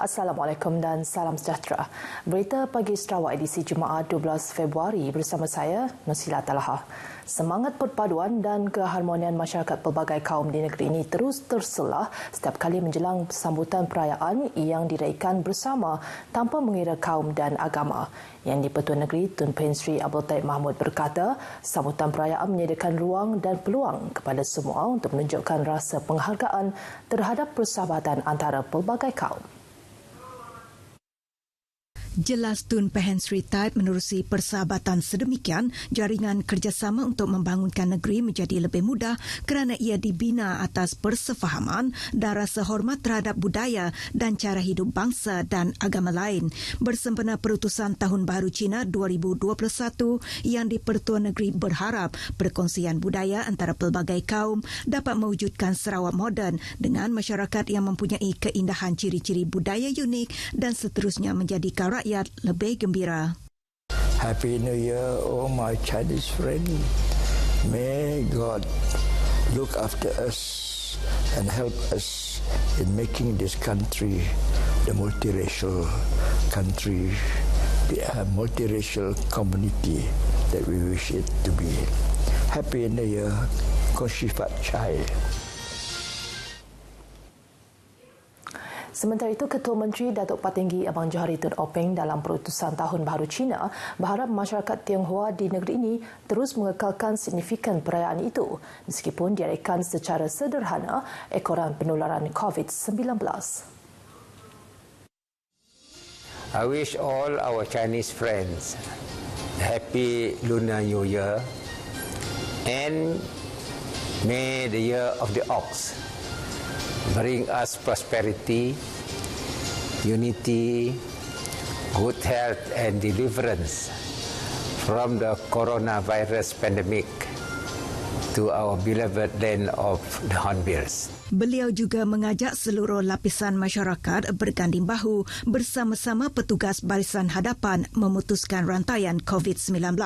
Assalamualaikum dan salam sejahtera. Berita Pagi Sarawak edisi Jumaat 12 Februari bersama saya, Nusila Talaha. Semangat perpaduan dan keharmonian masyarakat pelbagai kaum di negeri ini terus terselah setiap kali menjelang sambutan perayaan yang diraikan bersama tanpa mengira kaum dan agama. Yang di-Pertua Negeri Tun Pen Sri Abdul Taib Mahmud berkata, sambutan perayaan menyediakan ruang dan peluang kepada semua untuk menunjukkan rasa penghargaan terhadap persahabatan antara pelbagai kaum. Jelas Tun Pen Sri Taib menerusi persahabatan sedemikian, jaringan kerjasama untuk membangunkan negeri menjadi lebih mudah kerana ia dibina atas persefahaman dan rasa hormat terhadap budaya dan cara hidup bangsa dan agama lain. Bersempena perutusan Tahun Baharu Cina 2021 yang di-Pertua Negeri berharap perkongsian budaya antara pelbagai kaum dapat mewujudkan Sarawak moden dengan masyarakat yang mempunyai keindahan ciri-ciri budaya unik dan seterusnya menjadikan rakyat lebih gembira. Happy New Year, all my Chinese friends. May God look after us and help us in making this country the multiracial country, the multiracial community that we wish it to be. Happy New Year, Koshifat Chai. Sementara itu, Ketua Menteri Datuk Patinggi Abang Johari Tun Openg dalam perutusan Tahun Baharu Cina berharap masyarakat Tionghoa di negeri ini terus mengekalkan signifikan perayaan itu meskipun diraikan secara sederhana ekoran penularan COVID-19. I wish all our Chinese friends happy Lunar New Year and may the year of the ox bring us prosperity, unity, good health and deliverance from the coronavirus pandemic to our beloved land of the Hornbills. Beliau juga mengajak seluruh lapisan masyarakat berganding bahu bersama-sama petugas barisan hadapan memutuskan rantaian COVID-19.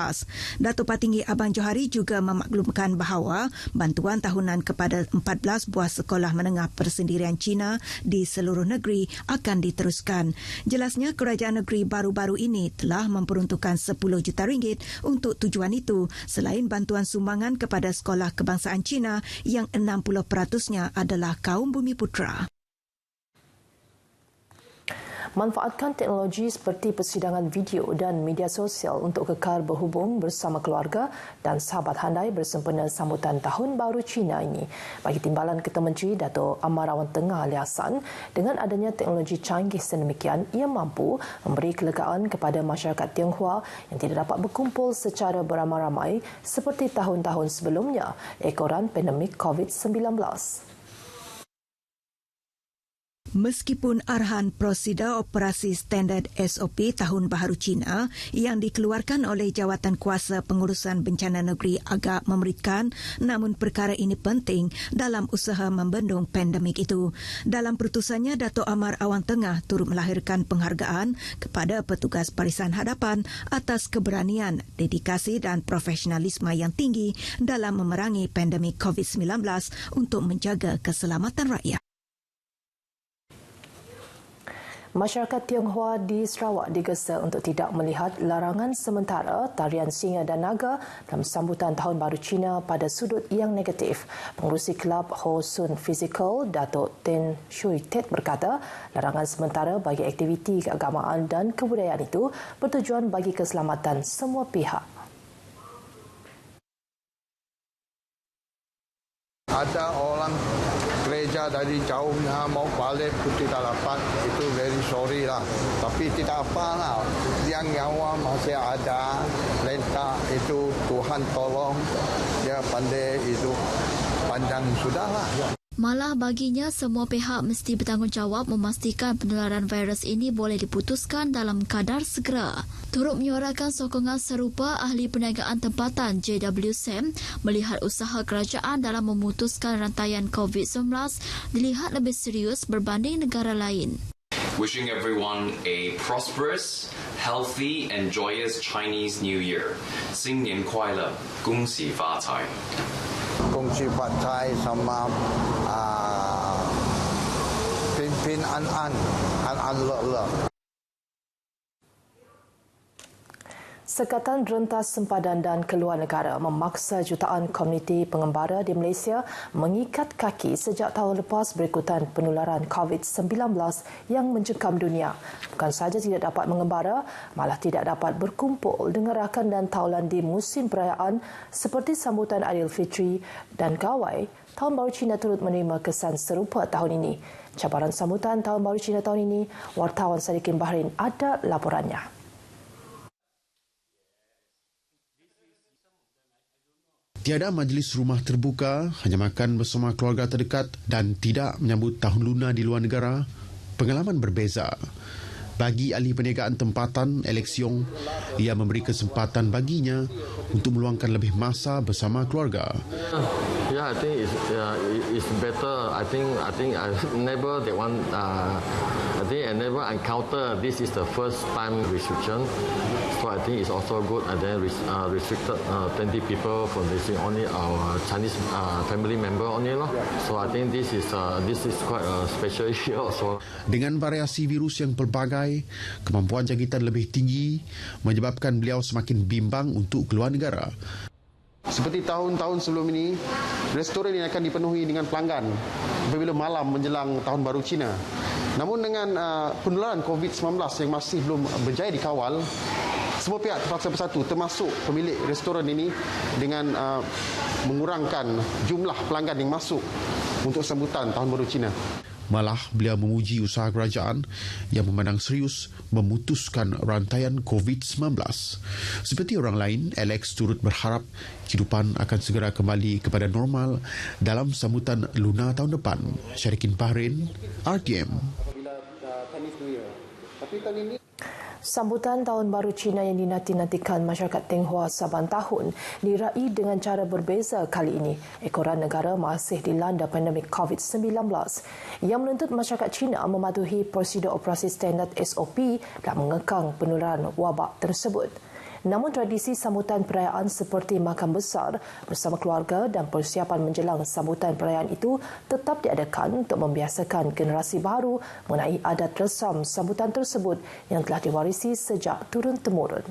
Datuk Patinggi Abang Johari juga memaklumkan bahawa bantuan tahunan kepada 14 buah sekolah menengah persendirian Cina di seluruh negeri akan diteruskan. Jelasnya kerajaan negeri baru-baru ini telah memperuntukkan 10 juta ringgit untuk tujuan itu selain bantuan sumbangan kepada sekolah kebangsaan Cina yang 60%-nya adalah kaum Bumi Putra. Manfaatkan teknologi seperti persidangan video dan media sosial untuk kekal berhubung bersama keluarga dan sahabat handai bersempena sambutan Tahun Baharu Cina ini. Bagi timbalan Ketua Menteri Datuk Amar Awang Tengah Ali Hassan, dengan adanya teknologi canggih sedemikian, ia mampu memberi kelegaan kepada masyarakat Tionghoa yang tidak dapat berkumpul secara beramai-ramai seperti tahun-tahun sebelumnya ekoran pandemik COVID-19. Meskipun arahan prosedur operasi standard SOP Tahun Baharu Cina yang dikeluarkan oleh Jawatan Kuasa Pengurusan Bencana Negeri agak memberikan, namun perkara ini penting dalam usaha membendung pandemik itu. Dalam perutusannya, Datuk Amar Awang Tengah turut melahirkan penghargaan kepada petugas barisan hadapan atas keberanian, dedikasi dan profesionalisme yang tinggi dalam memerangi pandemik COVID-19 untuk menjaga keselamatan rakyat. Masyarakat Tionghoa di Sarawak digesa untuk tidak melihat larangan sementara tarian singa dan naga dalam sambutan Tahun Baharu Cina pada sudut yang negatif. Pengurusi Kelab Ho Sun Physical, Datuk Ten Shui Tet berkata, larangan sementara bagi aktiviti keagamaan dan kebudayaan itu bertujuan bagi keselamatan semua pihak. Ada orang gereja dari jauhnya mau balik pun tidak dapat, itu very sorry lah. Tapi tidak apalah, yang nyawa masih ada, renta itu Tuhan tolong, dia pandai itu panjang sudahlah. Malah baginya, semua pihak mesti bertanggungjawab memastikan penularan virus ini boleh diputuskan dalam kadar segera. Turut menyuarakan sokongan serupa Ahli Perniagaan Tempatan JW Sam melihat usaha kerajaan dalam memutuskan rantaian COVID-19 dilihat lebih serius berbanding negara lain. Wishing everyone a prosperous, healthy and joyous Chinese New Year. 新年快乐，恭喜发财。恭喜发财sama Pin an le. Sekatan Rentas Sempadan dan Keluar Negara memaksa jutaan komuniti pengembara di Malaysia mengikat kaki sejak tahun lepas berikutan penularan COVID-19 yang mencekam dunia. Bukan sahaja tidak dapat mengembara, malah tidak dapat berkumpul dengan rakan dan taulan di musim perayaan seperti sambutan Aidilfitri dan Gawai. Tahun Baru Cina turut menerima kesan serupa tahun ini. Cabaran sambutan Tahun Baru Cina tahun ini, wartawan Sadikin Bahrain ada laporannya. Tiada majlis rumah terbuka, hanya makan bersama keluarga terdekat dan tidak menyambut tahun lunar di luar negara. Pengalaman berbeza. Bagi ahli perniagaan tempatan, Alex Yong, ia memberi kesempatan baginya untuk meluangkan lebih masa bersama keluarga. Yeah, I think it's better. I think I never that one. I think I never encounter. This is the first time restriction, so I think it's also good. And then restricted 20 people from this only our Chinese family member only lah. So I think this is quite a special issue also. Dengan variasi virus yang pelbagai, kemampuan jangkitan lebih tinggi menyebabkan beliau semakin bimbang untuk keluar negara. Seperti tahun-tahun sebelum ini, restoran ini akan dipenuhi dengan pelanggan apabila malam menjelang Tahun Baru Cina. Namun dengan penularan COVID-19 yang masih belum berjaya dikawal, semua pihak terpaksa bersatu termasuk pemilik restoran ini dengan mengurangkan jumlah pelanggan yang masuk untuk sambutan Tahun Baru Cina. Malah beliau memuji usaha kerajaan yang memandang serius memutuskan rantaian COVID-19. Seperti orang lain, Alex turut berharap kehidupan akan segera kembali kepada normal dalam sambutan lunar tahun depan. Syarikin Bahrain, RTM. Sambutan Tahun Baru Cina yang dinanti-nantikan masyarakat Tionghoa saban tahun diraih dengan cara berbeza kali ini. Ekoran negara masih dilanda pandemik COVID-19 yang menuntut masyarakat Cina mematuhi prosedur operasi standard SOP dan mengekang penularan wabak tersebut. Namun tradisi sambutan perayaan seperti makan besar bersama keluarga dan persiapan menjelang sambutan perayaan itu tetap diadakan untuk membiasakan generasi baru mengenai adat resam sambutan tersebut yang telah diwarisi sejak turun-temurun.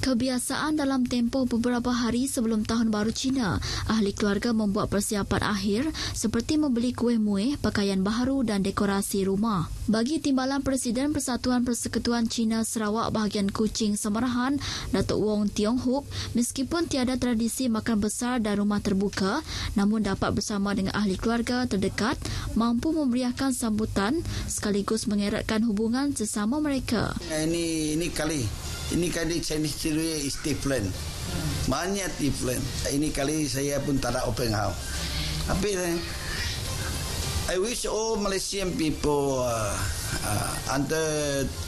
Kebiasaan dalam tempoh beberapa hari sebelum Tahun Baru Cina, ahli keluarga membuat persiapan akhir seperti membeli kuih muih, pakaian baharu dan dekorasi rumah. Bagi Timbalan Presiden Persatuan Persekutuan Cina Sarawak bahagian Kuching Samarahan, Datuk Wong Tiong Hook, meskipun tiada tradisi makan besar dan rumah terbuka, namun dapat bersama dengan ahli keluarga terdekat mampu memberiahkan sambutan sekaligus mengeratkan hubungan sesama mereka. Ini kali Chinese New Year is different. Banyak different. Ini kali saya pun tak ada open house. Tapi I wish all Malaysian people under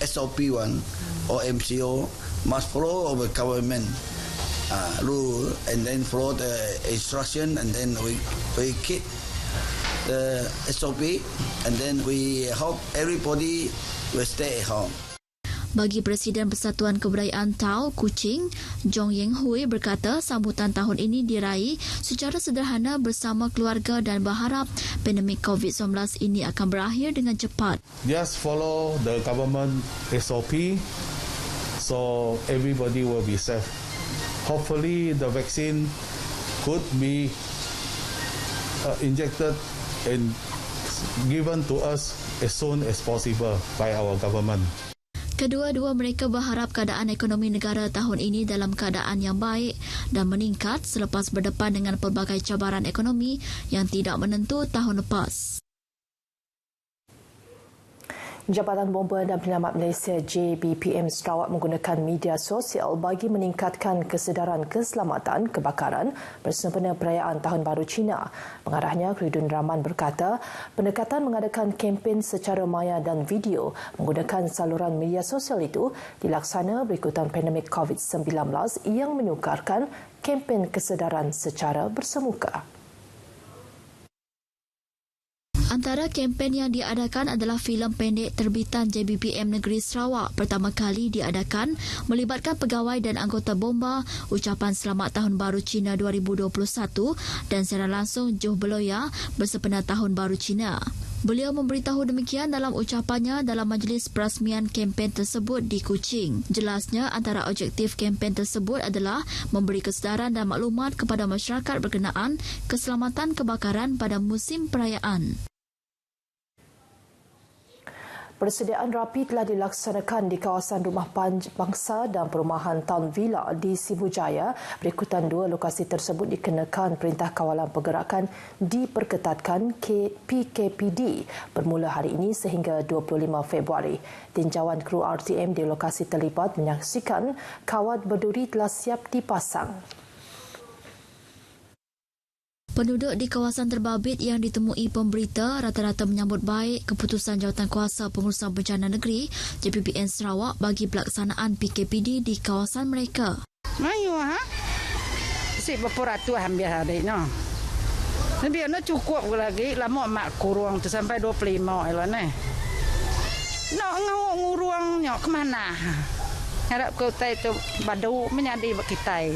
SOP1 or MCO must follow our government rule and then follow the instruction, and then we keep the SOP, and then we hope everybody will stay at home. Bagi Presiden Persatuan Kebudayaan Tau Kuching, Jong Yeng Hui berkata sambutan tahun ini diraih secara sederhana bersama keluarga dan berharap pandemik COVID-19 ini akan berakhir dengan cepat. Just follow the government SOP so everybody will be safe. Hopefully the vaccine could be injected and given to us as soon as possible by our government. Kedua-dua mereka berharap keadaan ekonomi negara tahun ini dalam keadaan yang baik dan meningkat selepas berdepan dengan pelbagai cabaran ekonomi yang tidak menentu tahun lepas. Jabatan Bomba dan Penyelamat Malaysia JBPM Sarawak menggunakan media sosial bagi meningkatkan kesedaran keselamatan kebakaran bersempena perayaan Tahun Baru Cina. Pengarahnya, Khairuddin Rahman berkata, pendekatan mengadakan kempen secara maya dan video menggunakan saluran media sosial itu dilaksana berikutan pandemik COVID-19 yang menyukarkan kempen kesedaran secara bersemuka. Antara kempen yang diadakan adalah filem pendek terbitan JBPM Negeri Sarawak pertama kali diadakan melibatkan pegawai dan anggota bomba, ucapan selamat Tahun Baru Cina 2021 dan secara langsung Juh Beloya bersempena Tahun Baru Cina. Beliau memberitahu demikian dalam ucapannya dalam majlis perasmian kempen tersebut di Kuching. Jelasnya, antara objektif kempen tersebut adalah memberi kesedaran dan maklumat kepada masyarakat berkenaan keselamatan kebakaran pada musim perayaan. Persediaan rapi telah dilaksanakan di kawasan Rumah Bangsa dan Perumahan Town Villa di Sibu Jaya. Berikutan dua lokasi tersebut dikenakan Perintah Kawalan Pergerakan diperketatkan PKPD bermula hari ini sehingga 25 Februari. Tinjauan kru RTM di lokasi terlibat menyaksikan kawat berduri telah siap dipasang. Penduduk di kawasan terbabit yang ditemui pemberita rata-rata menyambut baik keputusan Jawatankuasa Pengurusan Bencana Negeri JPBN Sarawak bagi pelaksanaan PKPD di kawasan mereka. Mayu si berperatus ambil hari no. Lebih cukup lagi lama mak kurang tu sampai 25 elok ni. Nak ngurungnya ke mana? Harap kota itu badu menjadi kita.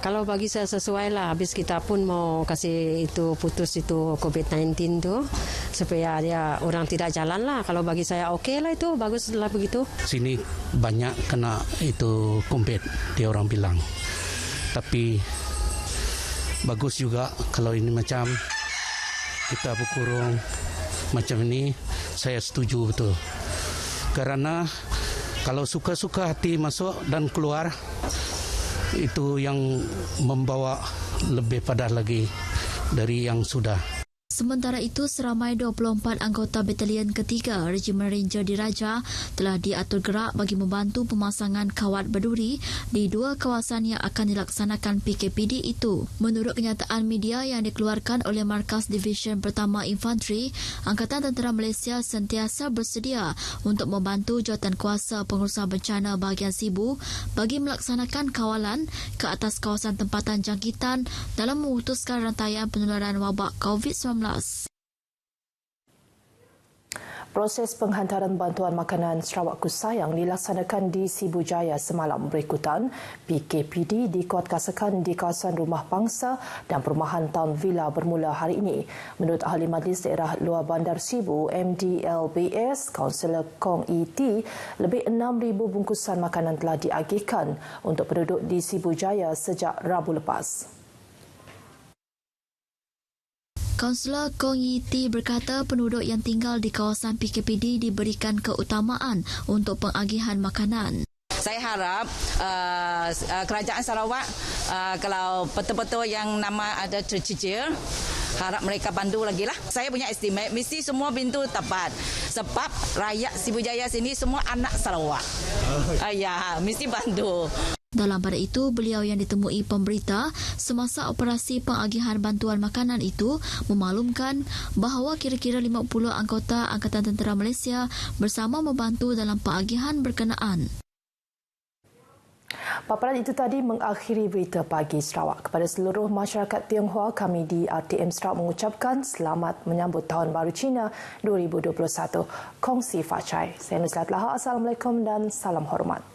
Kalau bagi saya sesuai lah. Habis kita pun mau kasih itu putus itu COVID-19 tu supaya dia orang tidak jalan lah. Kalau bagi saya okey lah itu, bagus lah begitu. Sini banyak kena itu COVID dia orang bilang. Tapi bagus juga kalau ini macam kita berkurung macam ini, saya setuju betul. Kerana kalau suka-suka hati masuk dan keluar, itu yang membawa lebih padat lagi dari yang sudah. Sementara itu, seramai 24 anggota Batalion Ketiga Regimen Ranger Diraja telah diatur gerak bagi membantu pemasangan kawat berduri di dua kawasan yang akan dilaksanakan PKPD itu. Menurut kenyataan media yang dikeluarkan oleh Markas Division Pertama Infanteri, Angkatan Tentera Malaysia sentiasa bersedia untuk membantu Jawatankuasa Pengurusan Bencana bahagian Sibu bagi melaksanakan kawalan ke atas kawasan tempatan jangkitan dalam memutuskan rantaian penularan wabak COVID-19. Proses penghantaran bantuan makanan Sarawak Kusayang dilaksanakan di Sibu Jaya semalam. Berikutan, PKPD dikuatkuasakan di kawasan Rumah Bangsa dan Perumahan Town Villa bermula hari ini. Menurut Ahli Majlis Daerah Luar Bandar Sibu, MDLBS, Kaunselor Kong E.T., lebih 6,000 bungkusan makanan telah diagihkan untuk penduduk di Sibu Jaya sejak Rabu lepas. Kaunselor Kong Yiti berkata penduduk yang tinggal di kawasan PKPD diberikan keutamaan untuk pengagihan makanan. Saya harap kerajaan Sarawak kalau betul-betul yang nama ada tercicil, harap mereka bantu lagi lah. Saya punya estimate mesti semua pintu tepat sebab rakyat Sibu Jaya sini semua anak Sarawak. Ya, mesti bantu. Dalam pada itu, beliau yang ditemui pemberita semasa operasi pengagihan bantuan makanan itu memaklumkan bahawa kira-kira 50 anggota Angkatan Tentera Malaysia bersama membantu dalam pengagihan berkenaan. Paparan itu tadi mengakhiri berita pagi Sarawak. Kepada seluruh masyarakat Tionghoa, kami di RTM Sarawak mengucapkan selamat menyambut Tahun Baru Cina 2021. Kongsi Facai. Saya Nusrat Lahar. Assalamualaikum dan salam hormat.